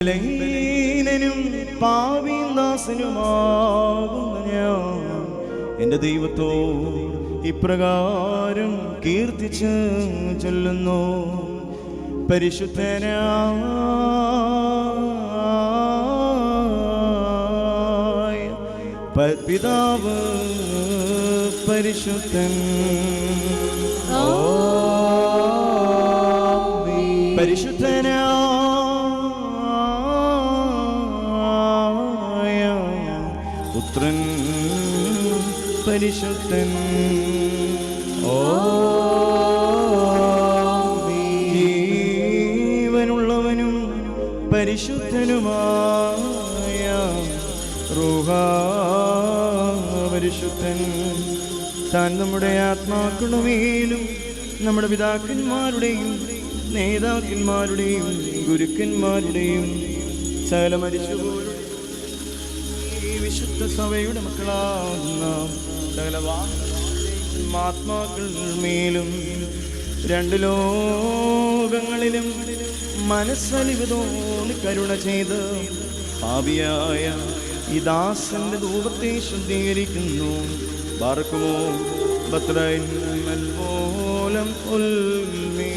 ബലഹീനനും പാപിദാസനുമാകുന്ന ഞാൻ എൻ്റെ ദൈവത്തോട് ഇപ്രകാരം കീർത്തിച്ച് ചൊല്ലുന്നു. പരിശുദ്ധനായ പിതാവ് പരിശുദ്ധൻ, പരിശുദ്ധനായ പുത്രൻ പരിശുദ്ധൻ, ജീവനുള്ളവനും പരിശുദ്ധനുമായ റൂഹാ പരിശുദ്ധൻ. താൻ നമ്മുടെ ആത്മാക്കളുമേലും നമ്മുടെ പിതാക്കന്മാരുടെയും നേതാക്കന്മാരുടെയും ഗുരുക്കന്മാരുടെയും സകല മരിച്ചുപോലും ഈ വിശുദ്ധ സഭയുടെ മക്കളാകുന്ന സകല ആത്മാക്കളുമേലും രണ്ട് ലോകങ്ങളിലും മനസ്സലിവതോട് കരുണ ചെയ്ത് പാപിയായ ഈ ദാസന്റെ ധൂപത്തെ ശുദ്ധീകരിക്കുന്നു. ബാർക്കുമോ ബത്രൈൻ മൽമൂലം ഉൽമീ.